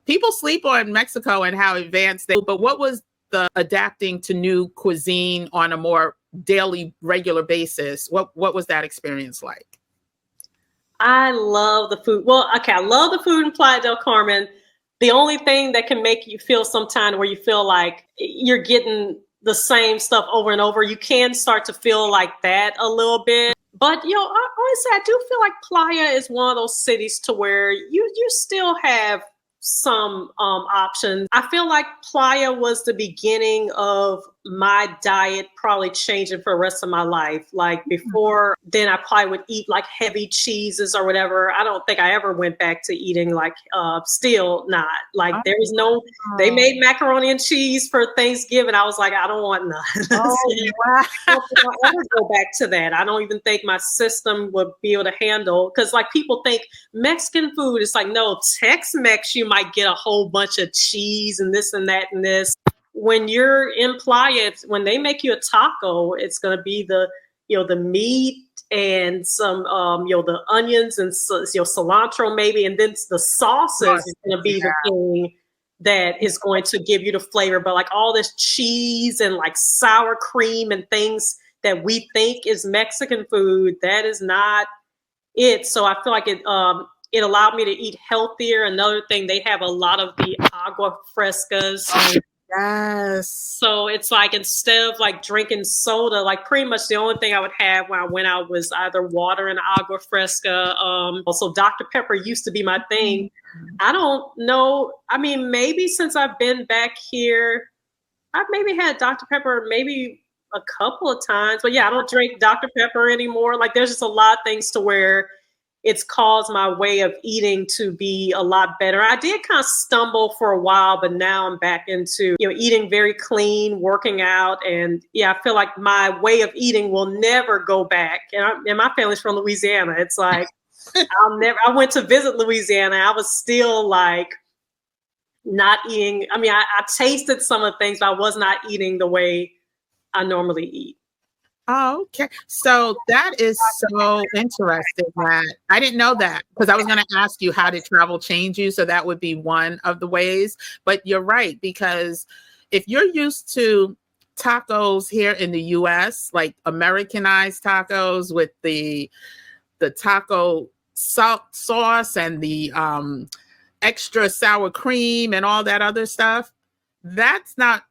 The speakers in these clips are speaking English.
people sleep on Mexico and how advanced they, but what was the adapting to new cuisine on a more daily, regular basis? What was that experience like? I love the food. Well, okay, I love the food in Playa del Carmen. The only thing that can make you feel sometime where you feel like you're getting the same stuff over and over, you can start to feel like that a little bit. But, honestly, I do feel like Playa is one of those cities to where you still have some options. I feel like Playa was the beginning of my diet probably changing for the rest of my life. Like before then, I probably would eat like heavy cheeses or whatever. I don't think I ever went back to eating like still not. Like there was no, they made macaroni and cheese for Thanksgiving. I was like, I don't want none. Oh, wow. I don't think I'll ever go back to that. I don't even think my system would be able to handle, because like people think Mexican food is like, no, Tex-Mex, you might get a whole bunch of cheese and this and that and this. When you're in Playa, when they make you a taco, it's going to be the meat and some, the onions and cilantro maybe, and then the sauces is going to be the thing that is going to give you the flavor. But like all this cheese and like sour cream and things that we think is Mexican food, that is not it. So I feel like it allowed me to eat healthier. Another thing, they have a lot of the agua frescas. Yes. So it's like, instead of like drinking soda, like pretty much the only thing I would have when I went out was either water and agua fresca. Also Dr. Pepper used to be my thing. I don't know. I mean, maybe since I've been back here, I've maybe had Dr. Pepper maybe a couple of times, but yeah, I don't drink Dr. Pepper anymore. Like there's just a lot of things to where it's caused my way of eating to be a lot better. I did kind of stumble for a while, but now I'm back into, eating very clean, working out. And yeah, I feel like my way of eating will never go back. And my family's from Louisiana. It's like, I went to visit Louisiana. I was still like not eating. I mean, I tasted some of the things, but I was not eating the way I normally eat. Oh, okay. So that is so interesting, Matt. I didn't know that, because I was going to ask you, how did travel change you? So that would be one of the ways. But you're right, because if you're used to tacos here in the US, like Americanized tacos with the taco salt sauce and the extra sour cream and all that other stuff, that's not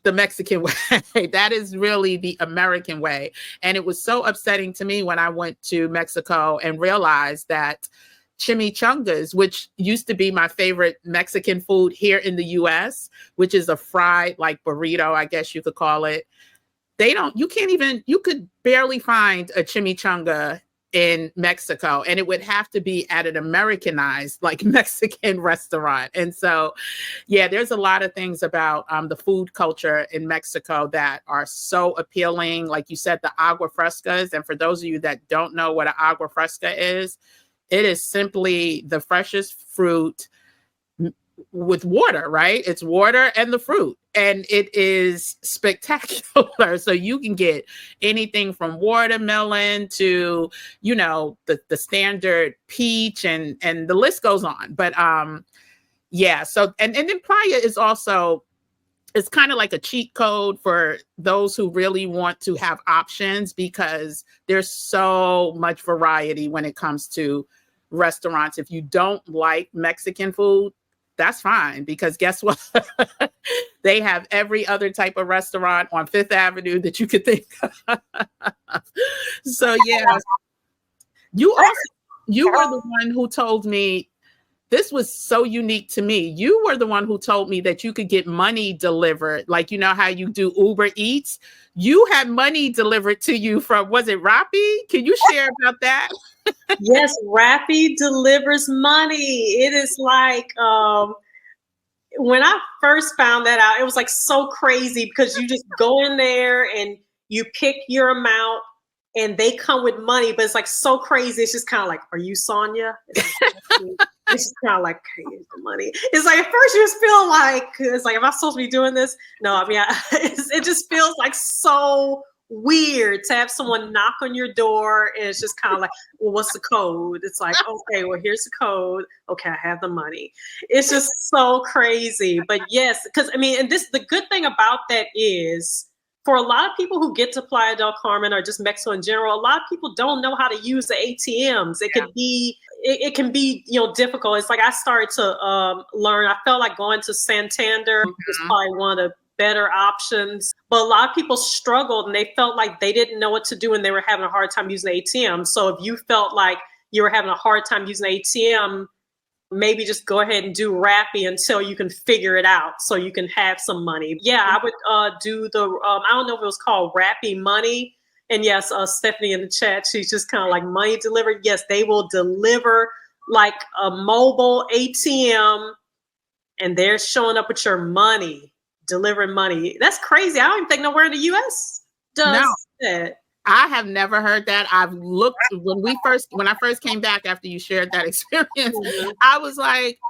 the Mexican way. That is really the American way. And it was so upsetting to me when I went to Mexico and realized that chimichangas, which used to be my favorite Mexican food here in the US, which is a fried like burrito, I guess you could call it. You could barely find a chimichanga in Mexico, and it would have to be at an Americanized like Mexican restaurant. And so, yeah, there's a lot of things about the food culture in Mexico that are so appealing. Like you said, the agua frescas. And for those of you that don't know what an agua fresca is, it is simply the freshest fruit with water, right? It's water and the fruit, and it is spectacular. So you can get anything from watermelon to, the standard peach, and the list goes on. But yeah, so and then Playa is also, it's kind of like a cheat code for those who really want to have options, because there's so much variety when it comes to restaurants. If you don't like Mexican food, that's fine, because guess what? They have every other type of restaurant on Fifth Avenue that you could think of. So yeah, you were the one who told me, this was so unique to me. You were the one who told me that you could get money delivered. Like, you know how you do Uber Eats? You had money delivered to you from, was it Rappi? Can you share about that? Yes, Rappi delivers money. It is like, when I first found that out, it was like so crazy, because you just go in there and you pick your amount and they come with money, but it's like so crazy. It's just kind of like, are you Sonia? It's just kind of like, hey, here's the money. It's like, at first you just feel like, it's like, am I supposed to be doing this? No, I mean, it just feels like so weird to have someone knock on your door and it's just kind of like, well, what's the code? It's like, okay, well, here's the code. Okay, I have the money. It's just so crazy. But yes, because I mean, and the good thing about that is for a lot of people who get to Playa del Carmen or just Mexico in general, a lot of people don't know how to use the ATMs. It can be, difficult. It's like I started to learn. I felt like going to Santander was probably one of the better options. But a lot of people struggled and they felt like they didn't know what to do and they were having a hard time using the ATM. So if you felt like you were having a hard time using the ATM, maybe just go ahead and do Rappi until you can figure it out so you can have some money. Yeah, I would do I don't know if it was called Rappi Money. And yes, Stephanie in the chat, she's just kind of like money delivered. Yes, they will deliver like a mobile ATM and they're showing up with your money, delivering money. That's crazy. I don't even think nowhere in the US does that. I have never heard that. I've looked when I first came back after you shared that experience, I was like,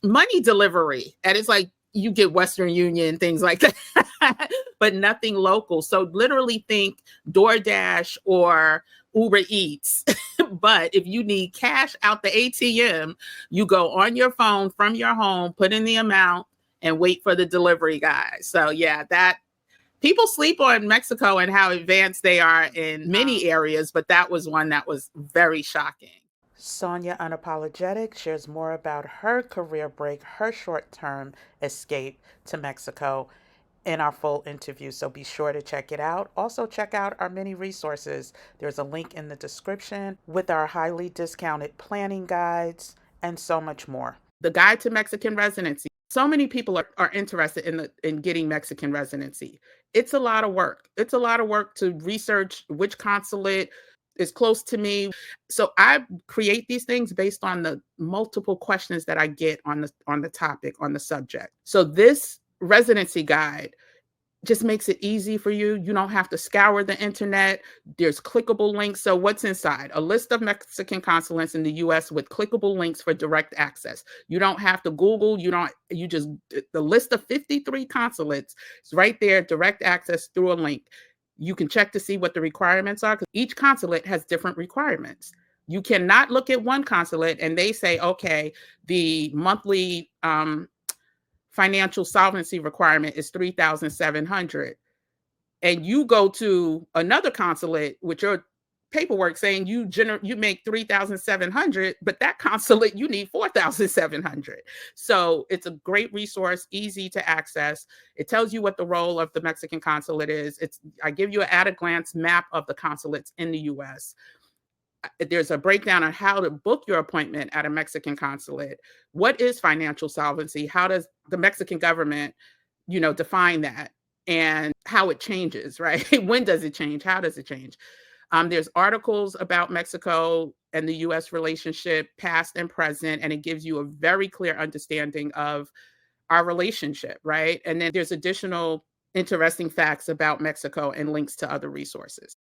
money delivery. And it's like, you get Western Union, things like that, but nothing local. So literally think DoorDash or Uber Eats. But if you need cash out the ATM, you go on your phone from your home, put in the amount and wait for the delivery guy. So yeah, that people sleep on Mexico and how advanced they are in many areas, but that was one that was very shocking. Sonia Unapologetic shares more about her career break, her short-term escape to Mexico in our full interview. So be sure to check it out. Also check out our many resources. There's a link in the description with our highly discounted planning guides and so much more. The Guide to Mexican Residency. So many people are interested in getting Mexican residency. It's a lot of work. It's a lot of work to research which consulate is close to me. So I create these things based on the multiple questions that I get on the topic, on the subject. So this residency guide just makes it easy for you. You don't have to scour the internet. There's clickable links. So what's inside? A list of Mexican consulates in the US with clickable links for direct access. You don't have to Google. The list of 53 consulates is right there, direct access through a link. You can check to see what the requirements are because each consulate has different requirements. You cannot look at one consulate and they say, okay, the monthly financial solvency requirement is $3,700. And you go to another consulate with your paperwork saying you make $3,700, but that consulate you need $4,700. So it's a great resource, easy to access. It tells you what the role of the Mexican consulate is. I give you an at-a-glance map of the consulates in the US. There's a breakdown on how to book your appointment at a Mexican consulate. What is financial solvency? How does the Mexican government, define that? And how it changes, right? When does it change? How does it change? There's articles about Mexico and the US relationship, past and present, and it gives you a very clear understanding of our relationship, right? And then there's additional interesting facts about Mexico and links to other resources.